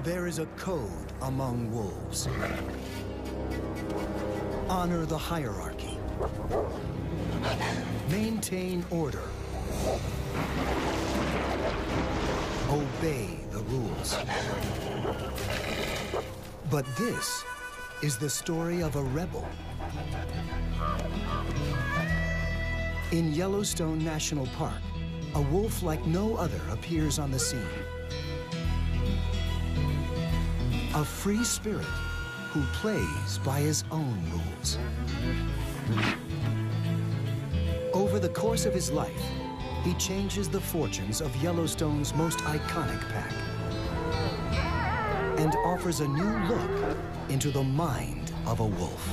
There is a code among wolves. Honor the hierarchy. Maintain order. Obey the rules. But this is the story of a rebel. In Yellowstone National Park, a wolf like no other appears on the scene. A free spirit who plays by his own rules. Over the course of his life, he changes the fortunes of Yellowstone's most iconic pack and offers a new look into the mind of a wolf.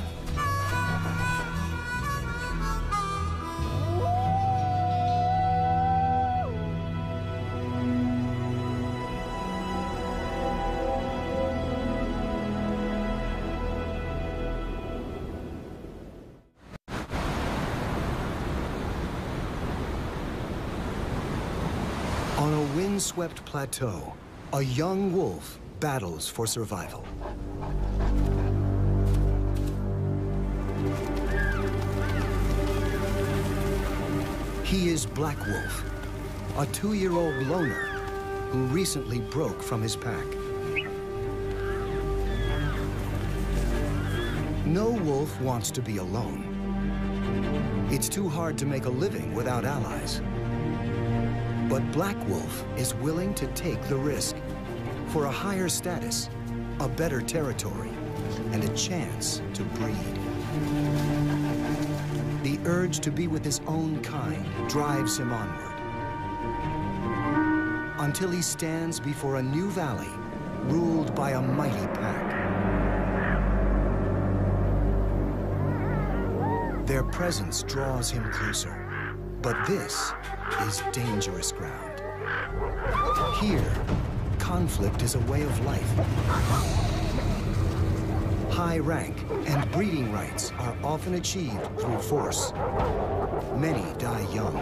On a windswept plateau, a young wolf battles for survival. He is Black Wolf, a 2-year-old loner who recently broke from his pack. No wolf wants to be alone. It's too hard to make a living without allies. But Black Wolf is willing to take the risk for a higher status, a better territory, and a chance to breed. The urge to be with his own kind drives him onward until he stands before a new valley ruled by a mighty pack. Their presence draws him closer, but this is dangerous ground. Here, conflict is a way of life. High rank and breeding rights are often achieved through force. Many die young.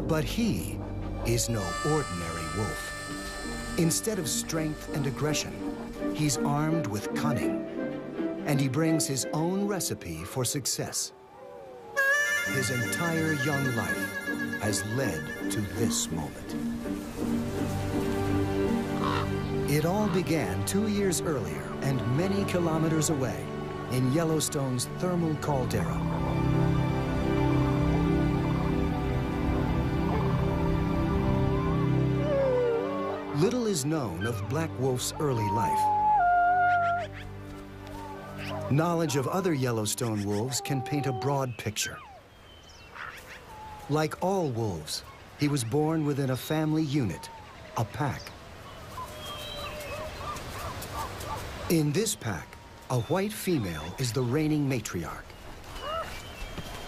But he is no ordinary wolf. Instead of strength and aggression, he's armed with cunning, and he brings his own recipe for success. His entire young life has led to this moment. It all began 2 years earlier and many kilometers away in Yellowstone's thermal caldera. Little is known of Black Wolf's early life. Knowledge of other Yellowstone wolves can paint a broad picture. Like all wolves, he was born within a family unit, a pack. In this pack, a white female is the reigning matriarch.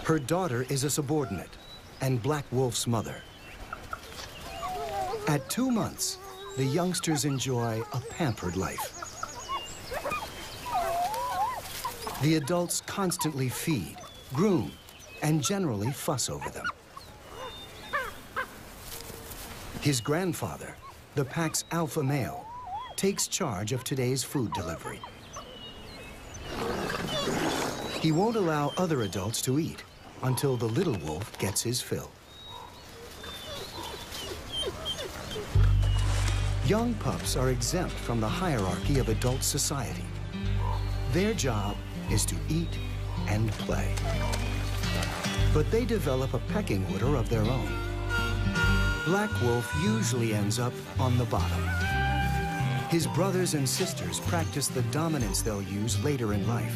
Her daughter is a subordinate and Black Wolf's mother. At 2 months, the youngsters enjoy a pampered life. The adults constantly feed, groom, and generally fuss over them. His grandfather, the pack's alpha male, takes charge of today's food delivery. He won't allow other adults to eat until the little wolf gets his fill. Young pups are exempt from the hierarchy of adult society. Their job is to eat and play. But they develop a pecking order of their own. Black Wolf usually ends up on the bottom. His brothers and sisters practice the dominance they'll use later in life.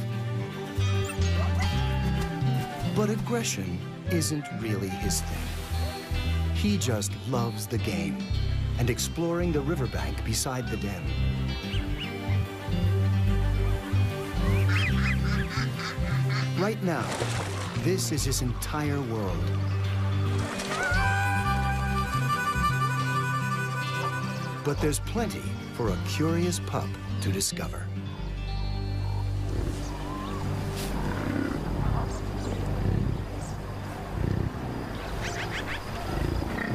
But aggression isn't really his thing. He just loves the game and exploring the riverbank beside the den. Right now, this is his entire world. But there's plenty for a curious pup to discover.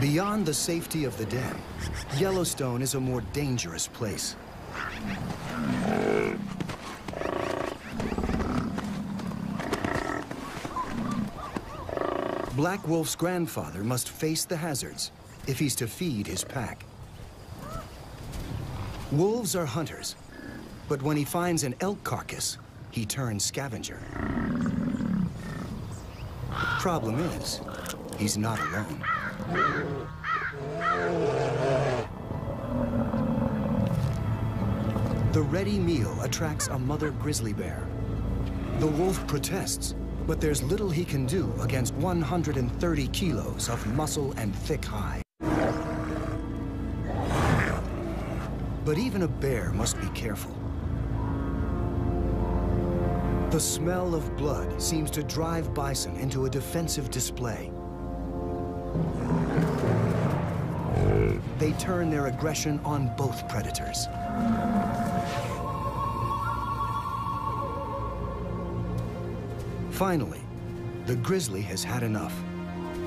Beyond the safety of the den, Yellowstone is a more dangerous place. Black Wolf's grandfather must face the hazards if he's to feed his pack. Wolves are hunters, but when he finds an elk carcass, he turns scavenger. Problem is, he's not alone. The ready meal attracts a mother grizzly bear. The wolf protests, but there's little he can do against 130 kilos of muscle and thick hide. But even a bear must be careful. The smell of blood seems to drive bison into a defensive display. They turn their aggression on both predators. Finally, the grizzly has had enough.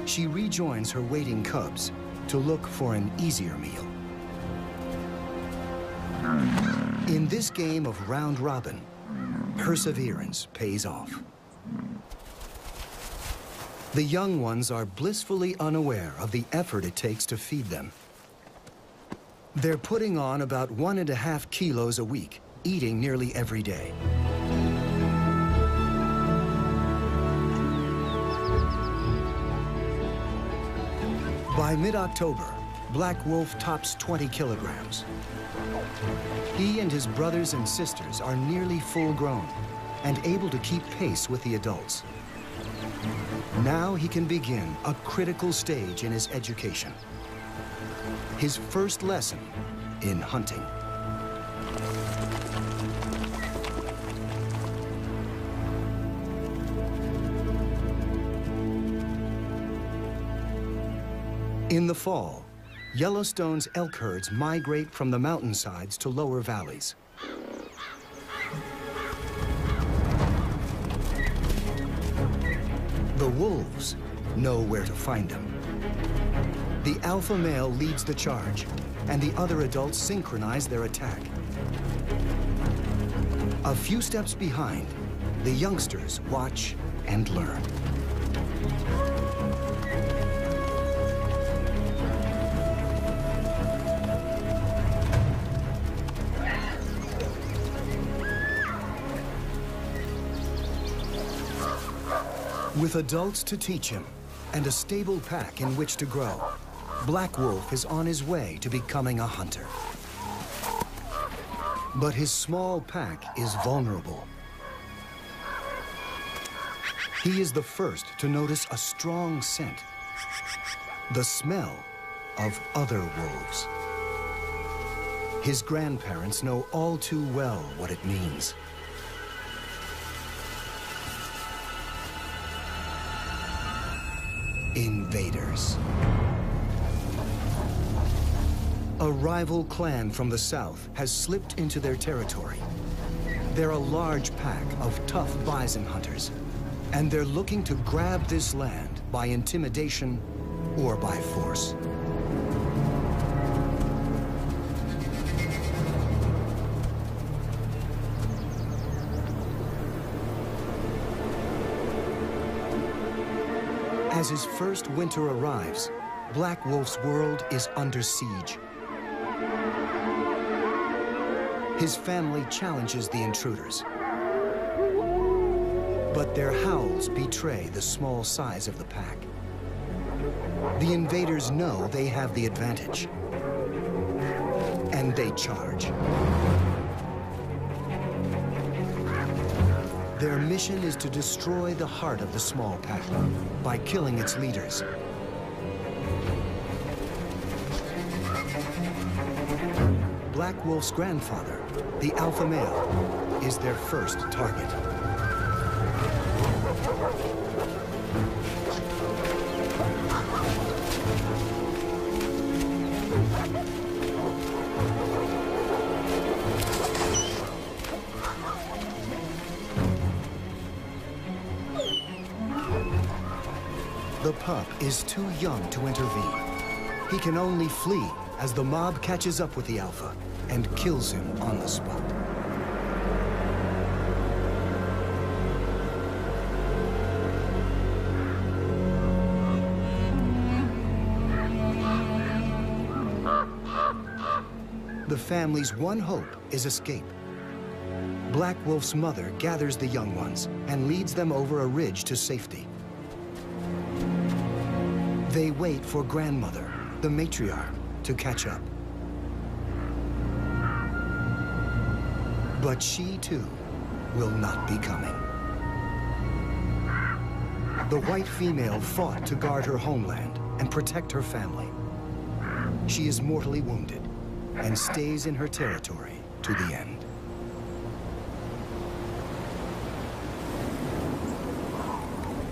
She rejoins her waiting cubs to look for an easier meal. In this game of round robin, perseverance pays off. The young ones are blissfully unaware of the effort it takes to feed them. They're putting on about 1.5 kilos a week, eating nearly every day. By mid-October, Black Wolf tops 20 kilograms. He and his brothers and sisters are nearly full-grown and able to keep pace with the adults. Now he can begin a critical stage in his education. His first lesson in hunting. In the fall, Yellowstone's elk herds migrate from the mountainsides to lower valleys. The wolves know where to find them. The alpha male leads the charge, and the other adults synchronize their attack. A few steps behind, the youngsters watch and learn. With adults to teach him and a stable pack in which to grow, Black Wolf is on his way to becoming a hunter. But his small pack is vulnerable. He is the first to notice a strong scent, the smell of other wolves. His grandparents know all too well what it means. Invaders. A rival clan from the south has slipped into their territory. They're a large pack of tough bison hunters, and they're looking to grab this land by intimidation or by force. As his first winter arrives, Black Wolf's world is under siege. His family challenges the intruders, but their howls betray the small size of the pack. The invaders know they have the advantage, and they charge. Their mission is to destroy the heart of the small pack by killing its leaders. Black Wolf's grandfather, the alpha male, is their first target. The pup is too young to intervene, He can only flee as the mob catches up with the alpha and kills him on the spot. The family's one hope is escape. Black Wolf's mother gathers the young ones and leads them over a ridge to safety. They wait for grandmother, the matriarch, to catch up. But she, too, will not be coming. The white female fought to guard her homeland and protect her family. She is mortally wounded and stays in her territory to the end.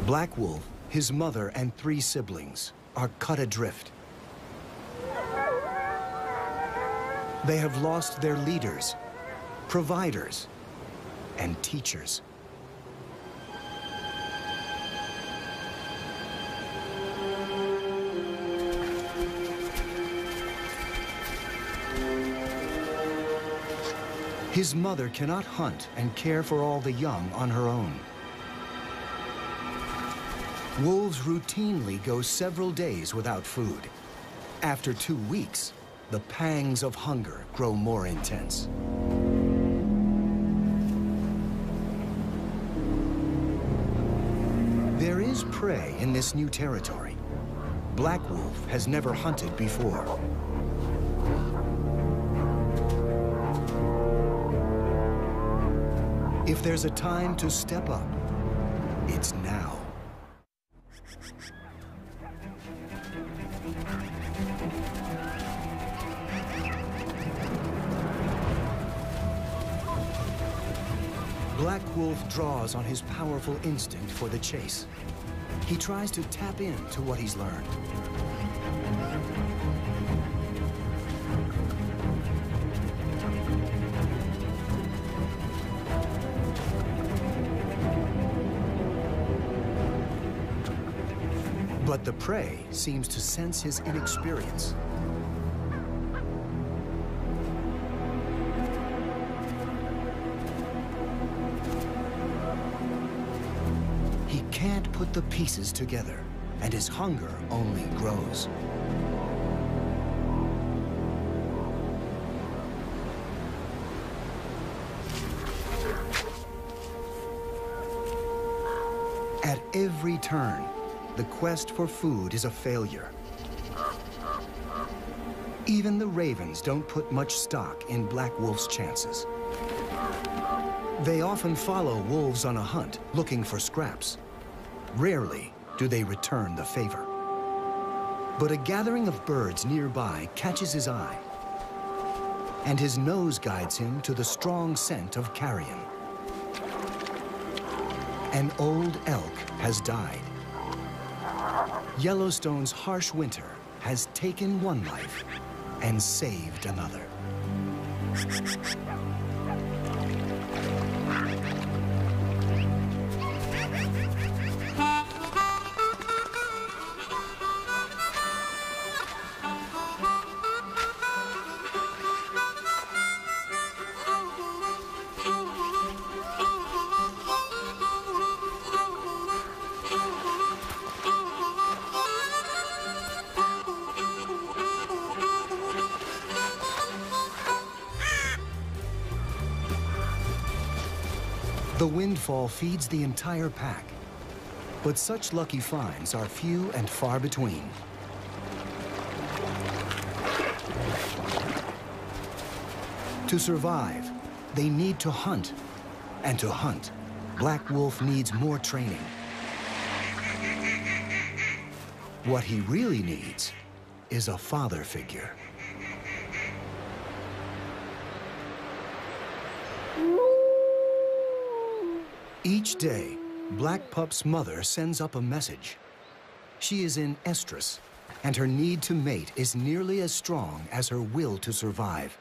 Black Wolf, his mother, and 3 siblings are cut adrift. They have lost their leaders, providers, and teachers. His mother cannot hunt and care for all the young on her own. Wolves routinely go several days without food. After 2 weeks, the pangs of hunger grow more intense. There is prey in this new territory. Black Wolf has never hunted before. If there's a time to step up, it's now. Black Wolf draws on his powerful instinct for the chase. He tries to tap into what he's learned. But the prey seems to sense his inexperience. He can't put the pieces together, and his hunger only grows. At every turn, the quest for food is a failure. Even the ravens don't put much stock in Black Wolf's chances. They often follow wolves on a hunt, looking for scraps. Rarely do they return the favor. But a gathering of birds nearby catches his eye, and his nose guides him to the strong scent of carrion. An old elk has died. Yellowstone's harsh winter has taken one life and saved another. The windfall feeds the entire pack, but such lucky finds are few and far between. To survive, they need to hunt, and to hunt, Black Wolf needs more training. What he really needs is a father figure. Each day, Black Pup's mother sends up a message. She is in estrus, and her need to mate is nearly as strong as her will to survive.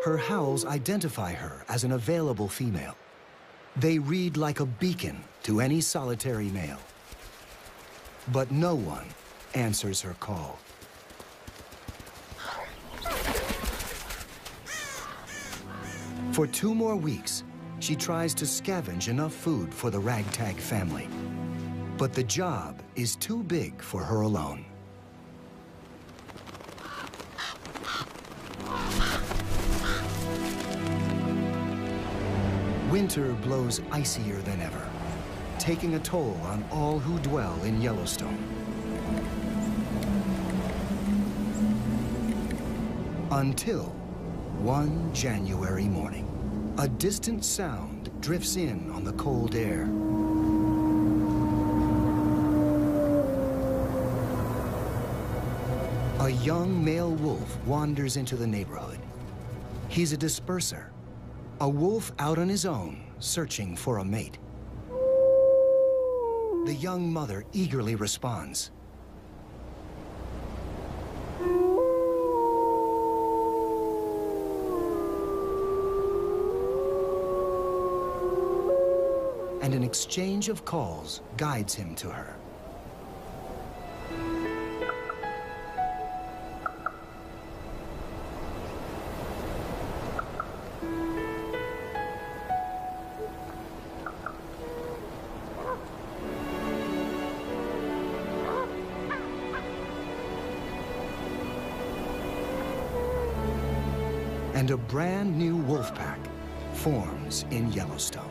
Her howls identify her as an available female. They read like a beacon to any solitary male. But no one answers her call. For 2 more weeks, she tries to scavenge enough food for the ragtag family. But the job is too big for her alone. Winter blows icier than ever, taking a toll on all who dwell in Yellowstone. Until one January morning, a distant sound drifts in on the cold air. A young male wolf wanders into the neighborhood. He's a disperser, a wolf out on his own, searching for a mate. The young mother eagerly responds. And an exchange of calls guides him to her. And a brand new wolf pack forms in Yellowstone.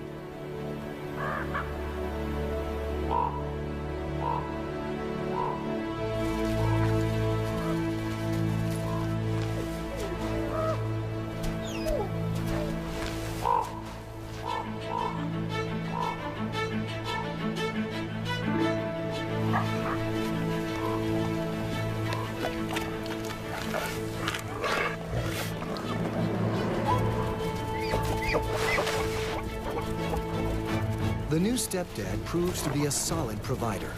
The new stepdad proves to be a solid provider.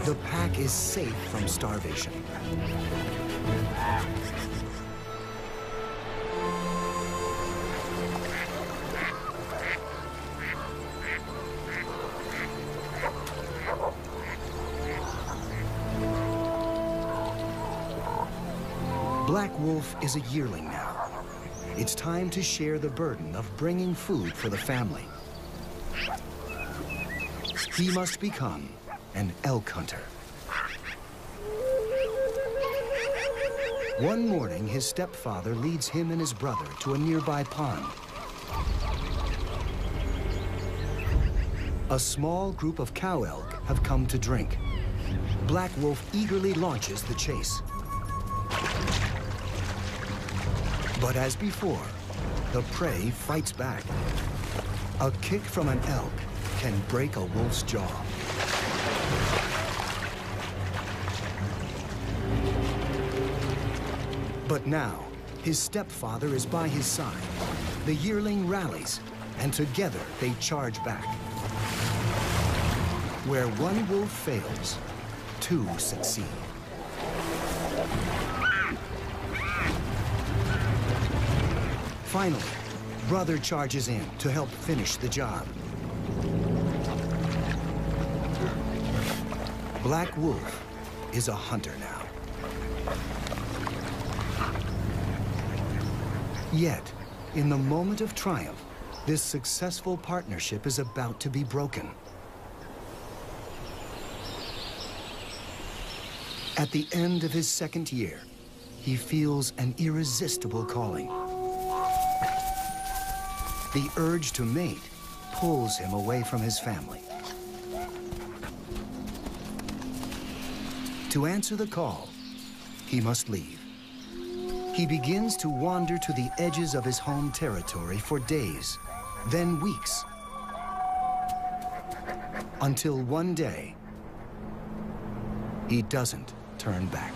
The pack is safe from starvation. Black Wolf is a yearling now. It's time to share the burden of bringing food for the family. He must become an elk hunter. One morning, his stepfather leads him and his brother to a nearby pond. A small group of cow elk have come to drink. Black Wolf eagerly launches the chase. But as before, the prey fights back. A kick from an elk can break a wolf's jaw. But now, his stepfather is by his side. The yearling rallies, and together they charge back. Where one wolf fails, 2 succeed. Finally, brother charges in to help finish the job. Black Wolf is a hunter now. Yet, in the moment of triumph, this successful partnership is about to be broken. At the end of his 2nd year, he feels an irresistible calling. The urge to mate pulls him away from his family. To answer the call, he must leave. He begins to wander to the edges of his home territory for days, then weeks, until one day, he doesn't turn back.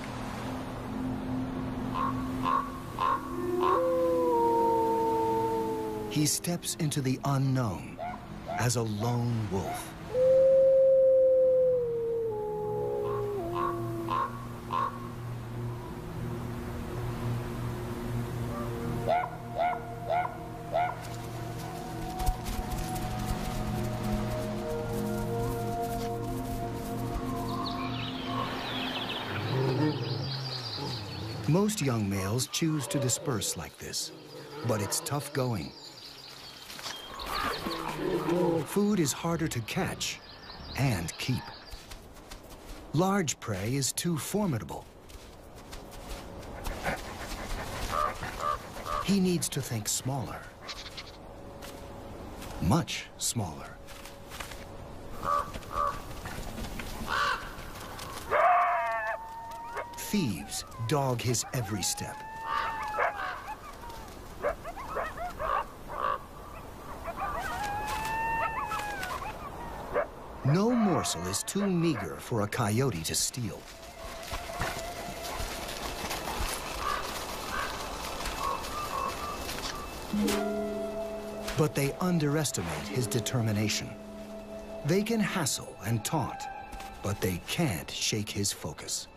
He steps into the unknown as a lone wolf. Most young males choose to disperse like this, but it's tough going. Food is harder to catch and keep. Large prey is too formidable. He needs to think smaller. Much smaller. Thieves dog his every step. No morsel is too meager for a coyote to steal. But they underestimate his determination. They can hassle and taunt, but they can't shake his focus.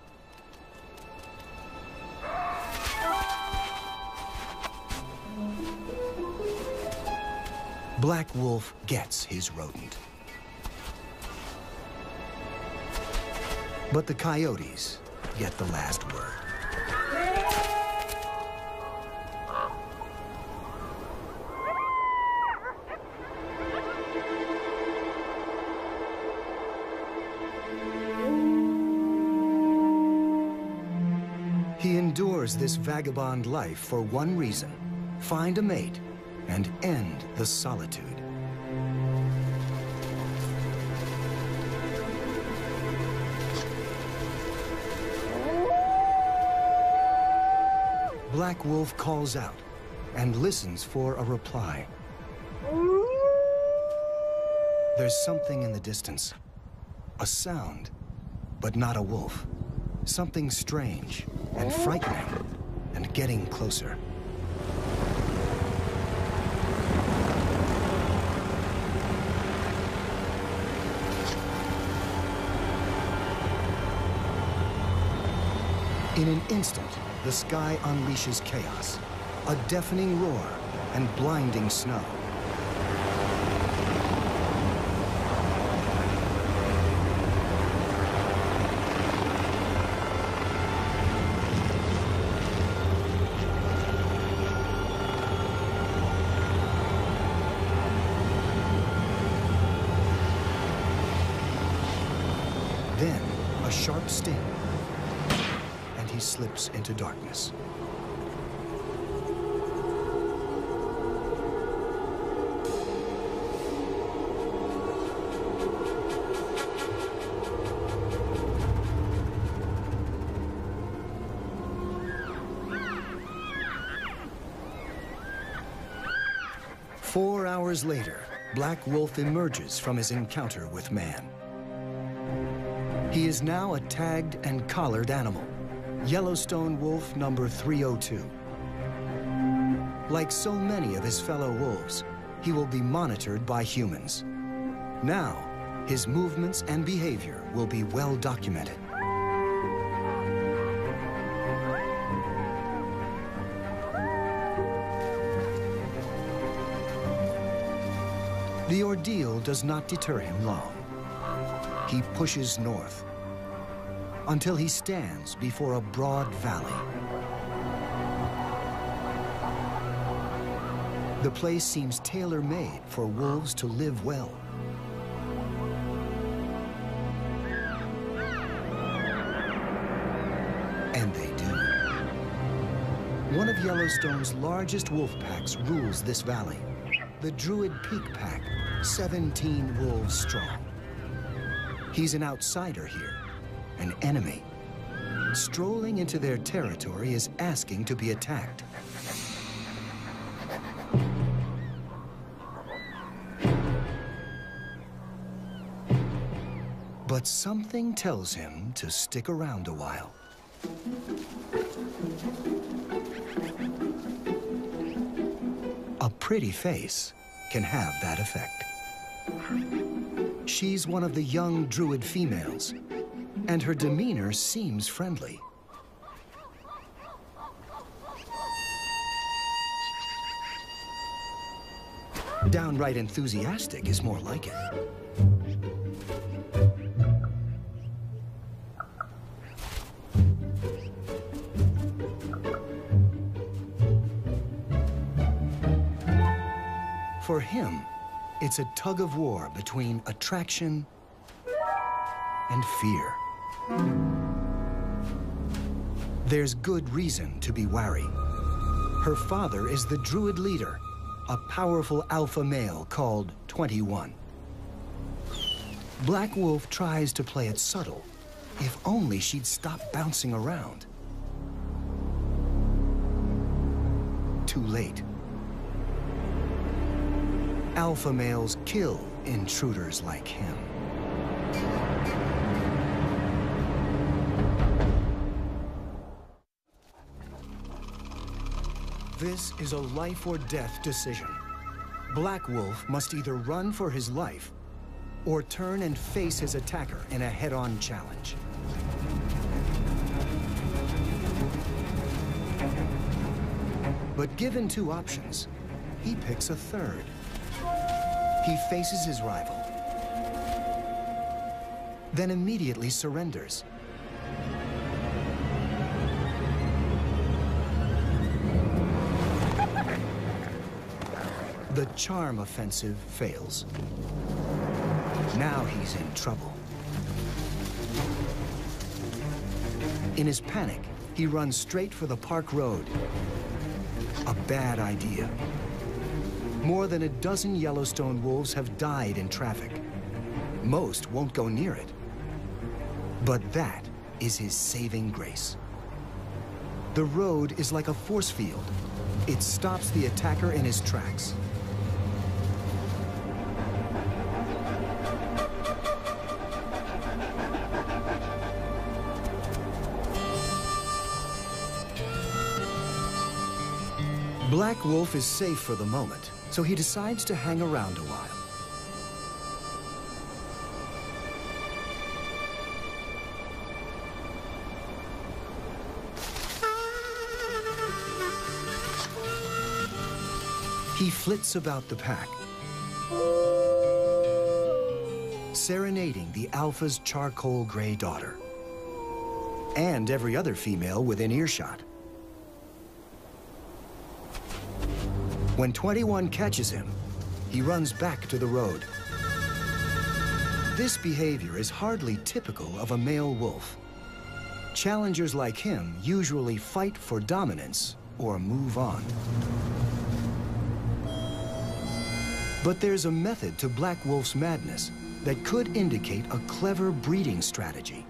Black Wolf gets his rodent. But the coyotes get the last word. He endures this vagabond life for one reason: find a mate and end the solitude. Black Wolf calls out and listens for a reply. There's something in the distance. A sound, but not a wolf. Something strange and frightening and getting closer. In an instant, the sky unleashes chaos, a deafening roar and blinding snow. Then, a sharp sting. He slips into darkness. Four hours later, Black Wolf emerges from his encounter with man. He is now a tagged and collared animal. Yellowstone wolf number 302. Like so many of his fellow wolves, he will be monitored by humans. Now, his movements and behavior will be well documented. The ordeal does not deter him long. He pushes north, until he stands before a broad valley. The place seems tailor-made for wolves to live well. And they do. One of Yellowstone's largest wolf packs rules this valley. The Druid Peak Pack, 17 wolves strong. He's an outsider here. An enemy. Strolling into their territory is asking to be attacked. But something tells him to stick around a while. A pretty face can have that effect. She's one of the young Druid females, and her demeanor seems friendly. Downright enthusiastic is more like it. For him, it's a tug of war between attraction and fear. There's good reason to be wary. Her father is the druid leader, a powerful alpha male called 21. Black Wolf tries to play it subtle. If only she'd stop bouncing around. Too late. Alpha males kill intruders like him. This is a life or death decision. Black Wolf must either run for his life or turn and face his attacker in a head-on challenge. But given two options, he picks a third. He faces his rival, then immediately surrenders. The charm offensive fails. Now he's in trouble. In his panic, he runs straight for the park road. A bad idea. More than a dozen Yellowstone wolves have died in traffic. Most won't go near it. But that is his saving grace. The road is like a force field. It stops the attacker in his tracks. Black Wolf is safe for the moment, so he decides to hang around a while. He flits about the pack, serenading the alpha's charcoal gray daughter, and every other female within earshot. When 21 catches him, he runs back to the road. This behavior is hardly typical of a male wolf. Challengers like him usually fight for dominance or move on. But there's a method to Black Wolf's madness that could indicate a clever breeding strategy.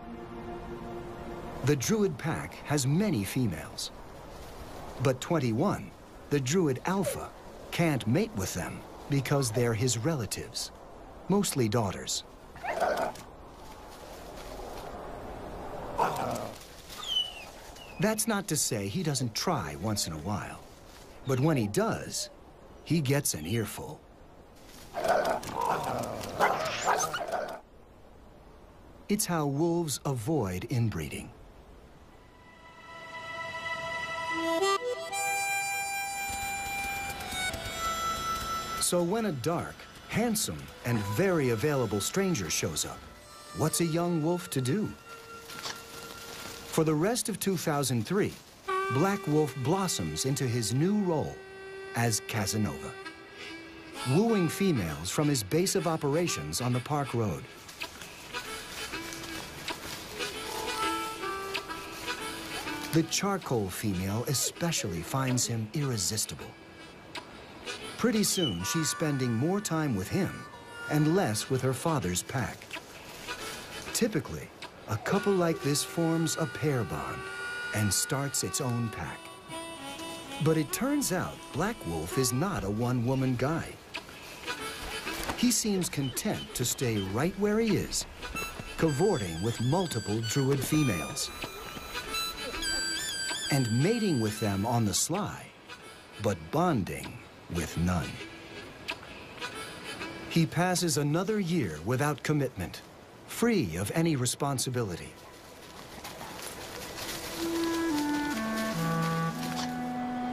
The Druid pack has many females, but 21, the Druid alpha, can't mate with them because they're his relatives, mostly daughters. That's not to say he doesn't try once in a while, but when he does, he gets an earful. It's how wolves avoid inbreeding. So when a dark, handsome, and very available stranger shows up, what's a young wolf to do? For the rest of 2003, Black Wolf blossoms into his new role as Casanova, wooing females from his base of operations on the park road. The charcoal female especially finds him irresistible. Pretty soon, she's spending more time with him and less with her father's pack. Typically, a couple like this forms a pair bond and starts its own pack. But it turns out Black Wolf is not a one-woman guy. He seems content to stay right where he is, cavorting with multiple Druid females and mating with them on the sly, but bonding with none. He passes another year without commitment, free of any responsibility.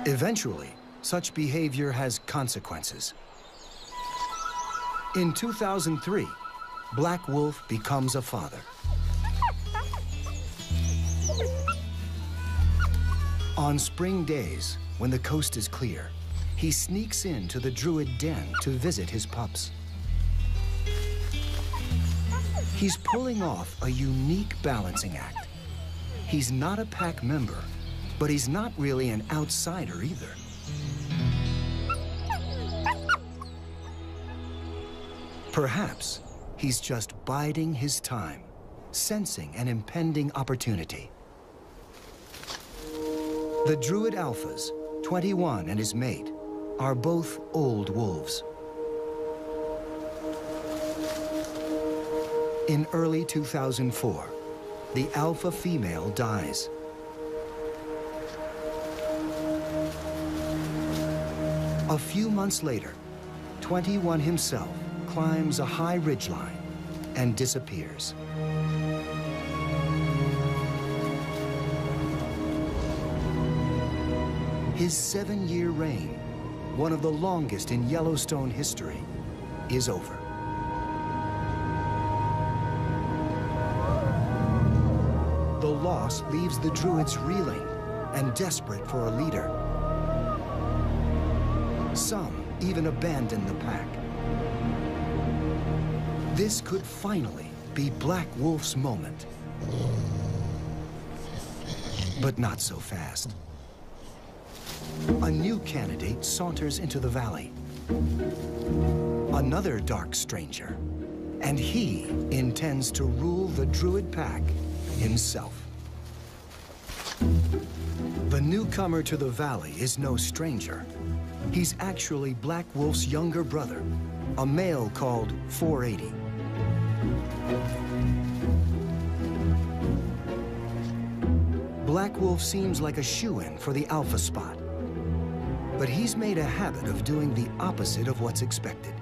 Eventually, such behavior has consequences. In 2003, Black Wolf becomes a father. On spring days, when the coast is clear, he sneaks into the Druid den to visit his pups. He's pulling off a unique balancing act. He's not a pack member, but he's not really an outsider either. Perhaps he's just biding his time, sensing an impending opportunity. The Druid alphas, 21 and his mate, are both old wolves. In early 2004, the alpha female dies. A few months later, 21 himself climbs a high ridgeline and disappears. His 7-year reign, one of the longest in Yellowstone history, is over. The loss leaves the Druids reeling and desperate for a leader. Some even abandon the pack. This could finally be Black Wolf's moment. But not so fast. A new candidate saunters into the valley. Another dark stranger. And he intends to rule the Druid pack himself. The newcomer to the valley is no stranger. He's actually Black Wolf's younger brother, a male called 480. Black Wolf seems like a shoo-in for the alpha spot. But he's made a habit of doing the opposite of what's expected.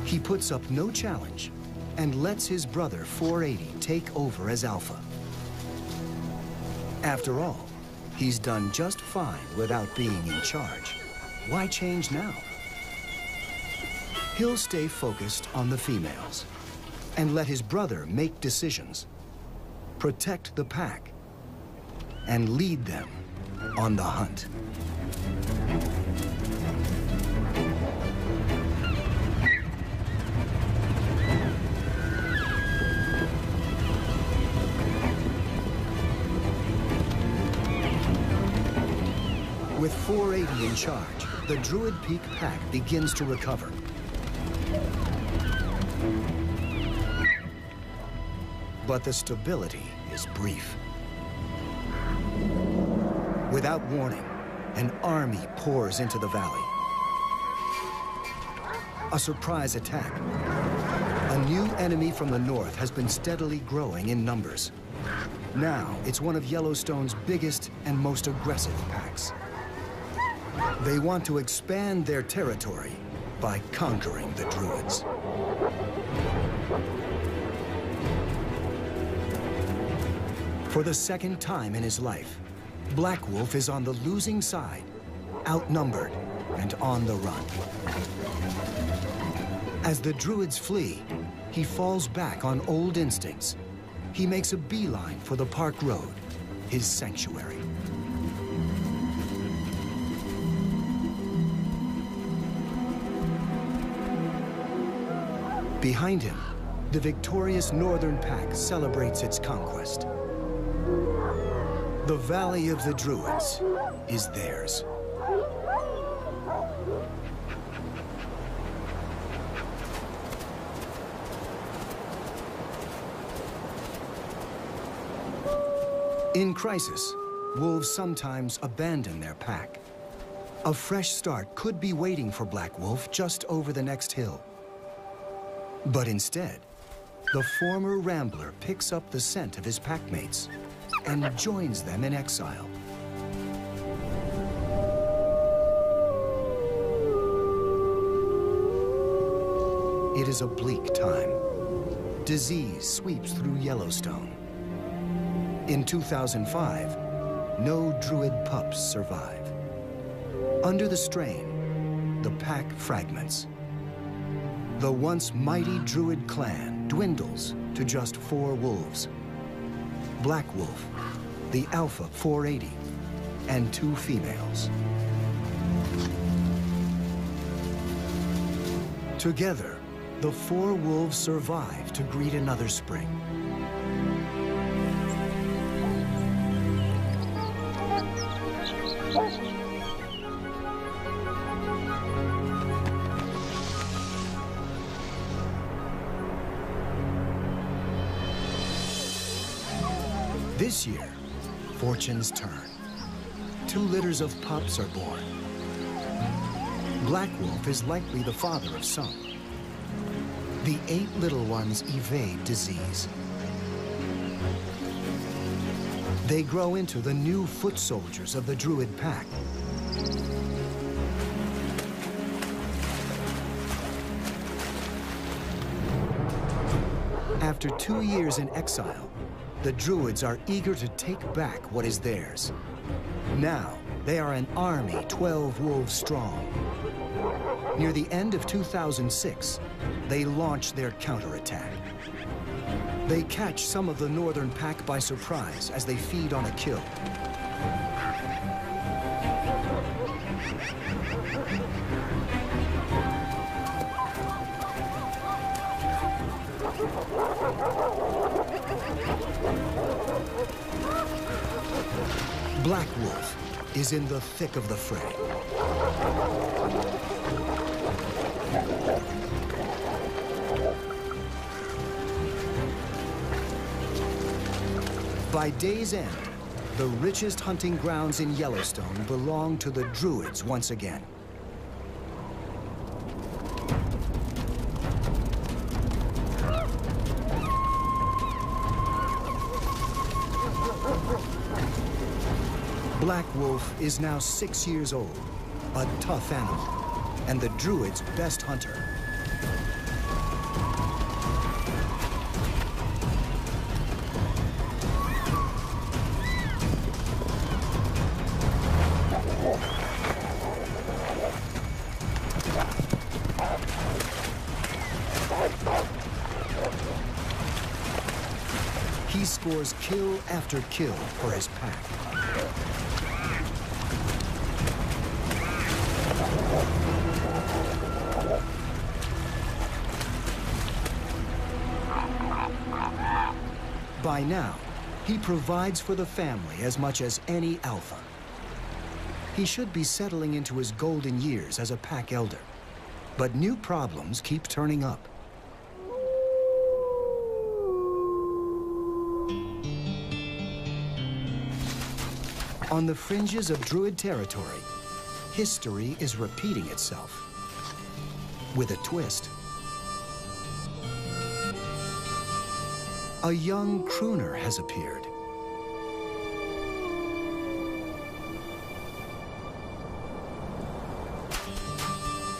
He puts up no challenge and lets his brother 480 take over as alpha. After all, he's done just fine without being in charge. Why change now? He'll stay focused on the females and let his brother make decisions, protect the pack, and lead them on the hunt. With 480 in charge, the Druid Peak pack begins to recover. But the stability is brief. Without warning, an army pours into the valley. A surprise attack. A new enemy from the north has been steadily growing in numbers. Now, it's one of Yellowstone's biggest and most aggressive packs. They want to expand their territory by conquering the Druids. For the second time in his life, Black Wolf is on the losing side, outnumbered and on the run. As the Druids flee, he falls back on old instincts. He makes a beeline for the Park Road, his sanctuary. Behind him, the victorious Northern Pack celebrates its conquest. The Valley of the Druids is theirs. In crisis, wolves sometimes abandon their pack. A fresh start could be waiting for Black Wolf just over the next hill. But instead, the former rambler picks up the scent of his packmates and joins them in exile. It is a bleak time. Disease sweeps through Yellowstone. In 2005, no Druid pups survive. Under the strain, the pack fragments. The once mighty Druid clan dwindles to just 4 wolves. Black Wolf, the Alpha 480, and 2 females. Together, the 4 wolves survive to greet another spring. This year, fortunes turn. 2 litters of pups are born. Black Wolf is likely the father of some. The 8 little ones evade disease. They grow into the new foot soldiers of the Druid pack. After 2 years in exile, the Druids are eager to take back what is theirs. Now, they are an army 12 wolves strong. Near the end of 2006, they launch their counterattack. They catch some of the northern pack by surprise as they feed on a kill. Black Wolf is in the thick of the fray. By day's end, the richest hunting grounds in Yellowstone belong to the Druids once again. Black Wolf is now 6 years old, a tough animal, and the Druids' best hunter. He scores kill after kill for his pack. By now, he provides for the family as much as any alpha. He should be settling into his golden years as a pack elder, but new problems keep turning up. On the fringes of Druid territory, history is repeating itself with a twist. A young crooner has appeared.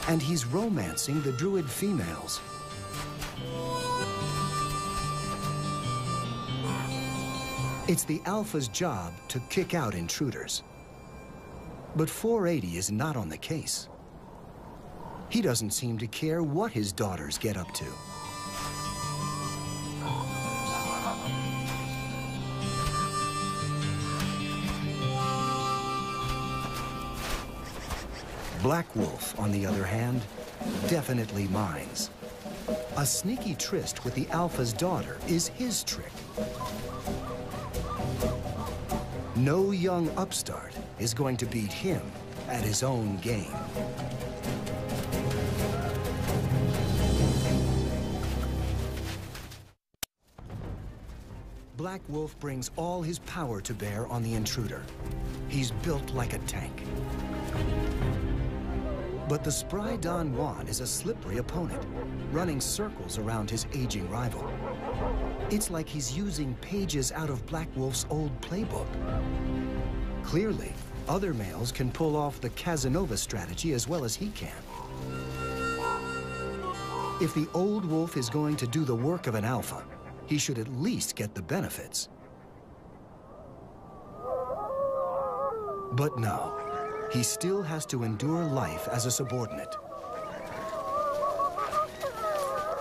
And he's romancing the Druid females. It's the alpha's job to kick out intruders. But 480 is not on the case. He doesn't seem to care what his daughters get up to. Black Wolf, on the other hand, definitely minds. A sneaky tryst with the alpha's daughter is his trick. No young upstart is going to beat him at his own game. Black Wolf brings all his power to bear on the intruder. He's built like a tank. But the spry Don Juan is a slippery opponent, running circles around his aging rival. It's like he's using pages out of Black Wolf's old playbook. Clearly, other males can pull off the Casanova strategy as well as he can. If the old wolf is going to do the work of an alpha, he should at least get the benefits. But no. He still has to endure life as a subordinate.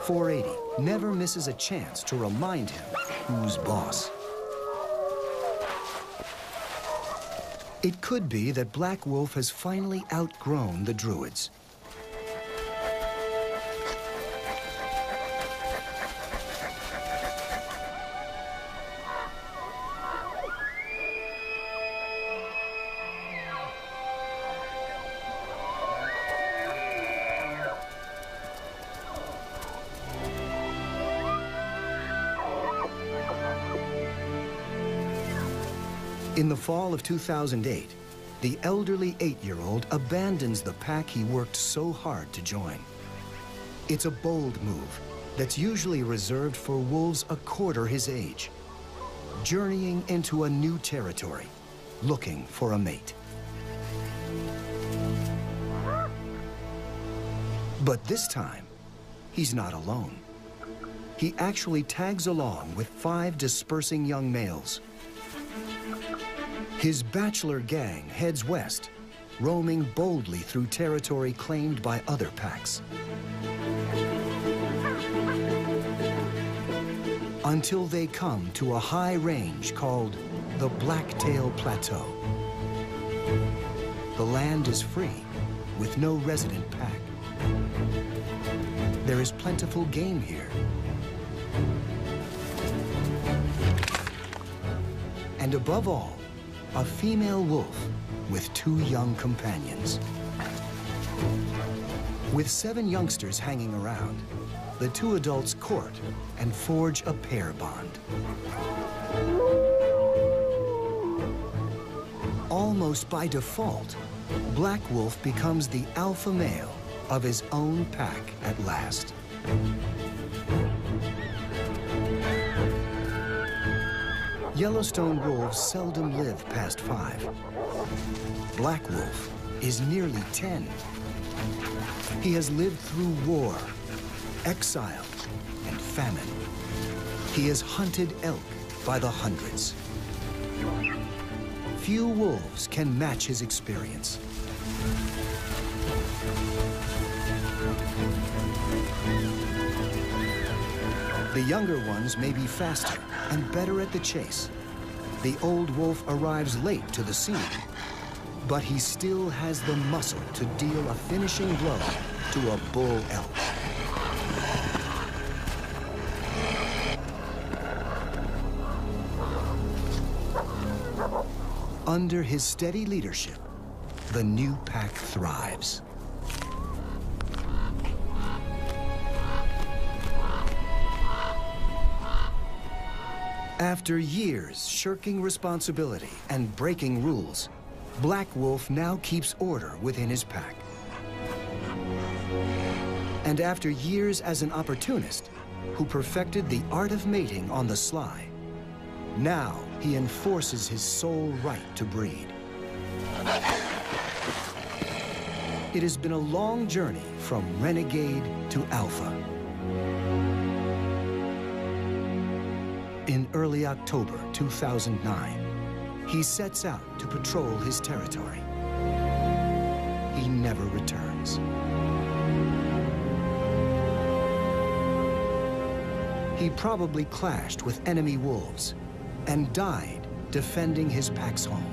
480 never misses a chance to remind him who's boss. It could be that Black Wolf has finally outgrown the Druids. In the fall of 2008, the elderly 8-year-old abandons the pack he worked so hard to join. It's a bold move that's usually reserved for wolves a quarter his age, journeying into a new territory, looking for a mate. But this time, he's not alone. He actually tags along with 5 dispersing young males. His bachelor gang heads west, roaming boldly through territory claimed by other packs. Until they come to a high range called the Blacktail Plateau. The land is free, with no resident pack. There is plentiful game here. And above all, a female wolf with 2 young companions. With 7 youngsters hanging around, the 2 adults court and forge a pair bond. Almost by default, Black Wolf becomes the alpha male of his own pack at last. Yellowstone wolves seldom live past 5. Black Wolf is nearly 10. He has lived through war, exile, and famine. He has hunted elk by the hundreds. Few wolves can match his experience. The younger ones may be faster and better at the chase. The old wolf arrives late to the scene, but he still has the muscle to deal a finishing blow to a bull elk. Under his steady leadership, the new pack thrives. After years shirking responsibility and breaking rules, Black Wolf now keeps order within his pack. And after years as an opportunist who perfected the art of mating on the sly, now he enforces his sole right to breed. It has been a long journey from renegade to alpha. In early October 2009, he sets out to patrol his territory. He never returns. He probably clashed with enemy wolves and died defending his pack's home.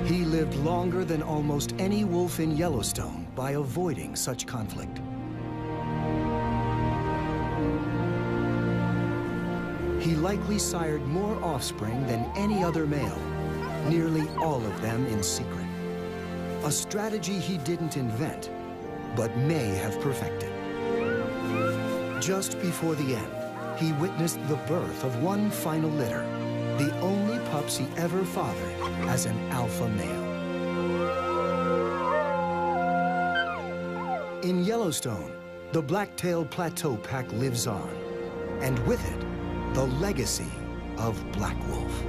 He lived longer than almost any wolf in Yellowstone by avoiding such conflict. He likely sired more offspring than any other male, nearly all of them in secret. A strategy he didn't invent, but may have perfected. Just before the end, he witnessed the birth of one final litter, the only pups he ever fathered as an alpha male. In Yellowstone, the Blacktail Plateau pack lives on, and with it, the legacy of Black Wolf.